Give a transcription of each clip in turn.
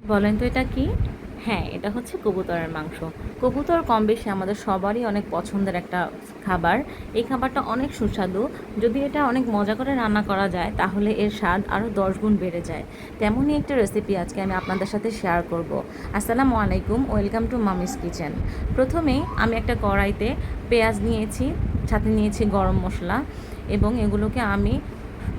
বলেন তো এটা কি? হ্যাঁ, এটা হচ্ছে কবুতরের মাংস। কবুতর কম বেশি আমাদের সবারই অনেক পছন্দের একটা খাবার। এই খাবারটা অনেক সুস্বাদু। যদি এটা অনেক মজা করে রান্না করা যায় তাহলে এর স্বাদ আরও ১০ গুণ বেড়ে যায়। তেমনই একটা রেসিপি আজকে আমি আপনাদের সাথে শেয়ার করব। আসসালামু আলাইকুম, ওয়েলকাম টু মামিস কিচেন। প্রথমেই আমি একটা কড়াইতে পেঁয়াজ নিয়েছি, সাথে নিয়েছি গরম মসলা এবং এগুলোকে আমি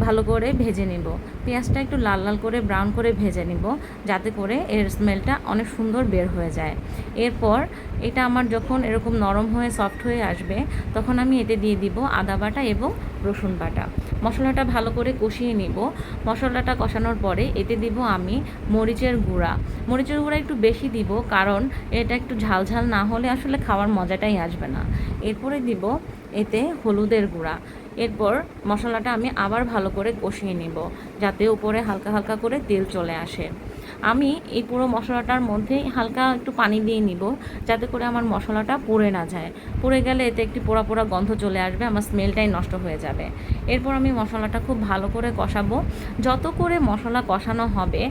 ভালো করে ভেজে নিব। পেঁয়াজটা একটু লাল লাল করে ব্রাউন করে ভেজে নিব, যাতে করে এর স্মেলটা অনেক সুন্দর বের হয়ে যায়। এরপর এটা আমার যখন এরকম নরম হয়ে সফট হয়ে আসবে, তখন আমি এতে দিয়ে দিব আদা বাটা এবং রসুন বাটা। মশলাটা ভালো করে কষিয়ে নিব। মশলাটা কষানোর পরে এতে দিব আমি মরিচের গুঁড়া। মরিচের গুঁড়া একটু বেশি দিব, কারণ এটা একটু ঝাল ঝাল না হলে আসলে খাওয়ার মজাটাই আসবে না। এরপরে দিব এতে হলুদের গুঁড়া। এরপর মশলাটা আমি আবার ভালো করে কষিয়ে নিব, যাতে উপরে হালকা হালকা করে তেল চলে আসে। আমি এই পুরো মশলাটার মধ্যেই হালকা একটু পানি দিয়ে নিব, যাতে করে আমার মশলাটা পুড়ে না যায়। পুড়ে গেলে এতে একটি পোড়া পোড়া গন্ধ চলে আসবে, আমার স্মেলটাই নষ্ট হয়ে যাবে। এরপর আমি মশলাটা খুব ভালো করে কষাবো। যত করে মশলা কষানো হবে,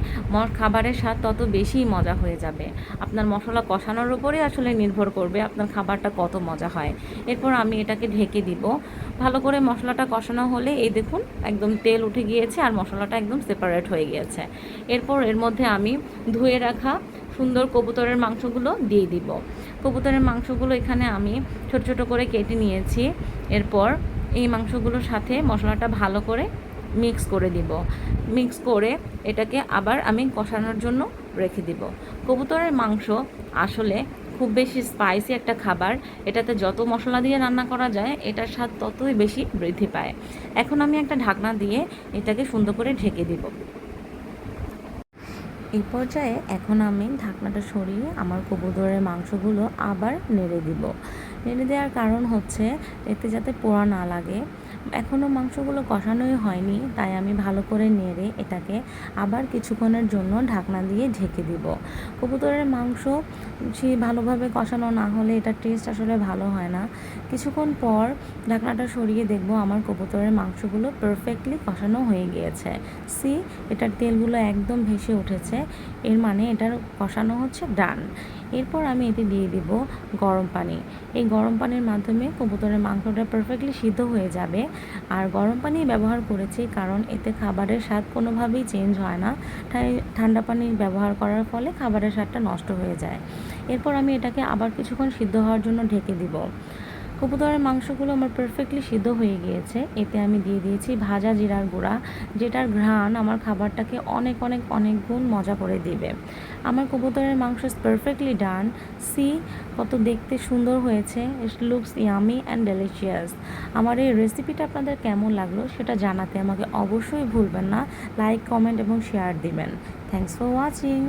খাবারের স্বাদ তত বেশি মজা হয়ে যাবে। আপনার মশলা কষানোর উপরেই আসলে নির্ভর করবে আপনার খাবারটা কত মজা হয়। এরপর আমি এটাকে ঢেকে দিব। ভালো করে মশলাটা কষানো হলে এই দেখুন একদম তেল উঠে গিয়েছে আর মশলাটা একদম সেপারেট হয়ে গিয়েছে। এরপর এর মধ্যে আমি ধুয়ে রাখা সুন্দর কবুতরের মাংসগুলো দিয়ে দিব। কবুতরের মাংসগুলো এখানে আমি ছোট ছোট করে কেটে নিয়েছি। এরপর এই মাংসগুলোর সাথে মশলাটা ভালো করে মিক্স করে দিব। মিক্স করে এটাকে আবার আমি কষানোর জন্য রেখে দিব। কবুতরের মাংস আসলে খুব বেশি স্পাইসি একটা খাবার। এটাতে যত মশলা দিয়ে রান্না করা যায়, এটার স্বাদ ততই বেশি বৃদ্ধি পায়। এখন আমি একটা ঢাকনা দিয়ে এটাকে সুন্দর করে ঢেকে দিব। এই পর্যায়ে এখন আমি ঢাকনাটা সরিয়ে আমার কবুতরের মাংসগুলো আবার নেড়ে দিব। নেড়ে দেওয়ার কারণ হচ্ছে এতে যাতে পোড়া না লাগে। এখনও মাংসগুলো কষানোই হয়নি, তাই আমি ভালো করে নেড়ে এটাকে আবার কিছুক্ষণের জন্য ঢাকনা দিয়ে ঢেকে দিব। কবুতরের মাংস সে ভালোভাবে কষানো না হলে এটার টেস্ট আসলে ভালো হয় না। কিছুক্ষণ পর ঢাকনাটা সরিয়ে দেখব আমার কবুতরের মাংসগুলো পারফেক্টলি কষানো হয়ে গিয়েছে। এটার তেলগুলো একদম ভেসে উঠেছে, এর মানে এটার কষানো হচ্ছে ডান। এরপর আমি এতে দিয়ে দিব গরম পানি। এই গরম পানির মাধ্যমে কবুতরের মাংসটা পারফেক্টলি সিদ্ধ হয়ে যাবে। আর গরম পানি ব্যবহার করেছি কারণ এতে খাবারের স্বাদ কোনোভাবেই চেঞ্জ হয় না। তাই ঠান্ডা পানি ব্যবহার করার ফলে খাবারের স্বাদটা নষ্ট হয়ে যায়। এরপর আমি এটাকে আবার কিছুক্ষণ সিদ্ধ হওয়ার জন্য ঢেকে দিব। কবুতরের মাংসগুলো আমার পারফেক্টলি সিদ্ধ হয়ে গিয়েছে। এতে আমি দিয়ে দিয়েছি ভাজা জিরার গুঁড়া, যেটার ঘ্রাণ আমার খাবারটাকে অনেক অনেক অনেক গুণ মজা করে দিবে। আমার কবুতরের মাংস পারফেক্টলি ডান। সি কত দেখতে সুন্দর হয়েছে, it looks yummy and delicious. আমার এই রেসিপিটা আপনাদের কেমন লাগলো সেটা জানাতে আমাকে অবশ্যই ভুলবেন না। লাইক, কমেন্ট এবং শেয়ার দিবেন। Thanks for watching.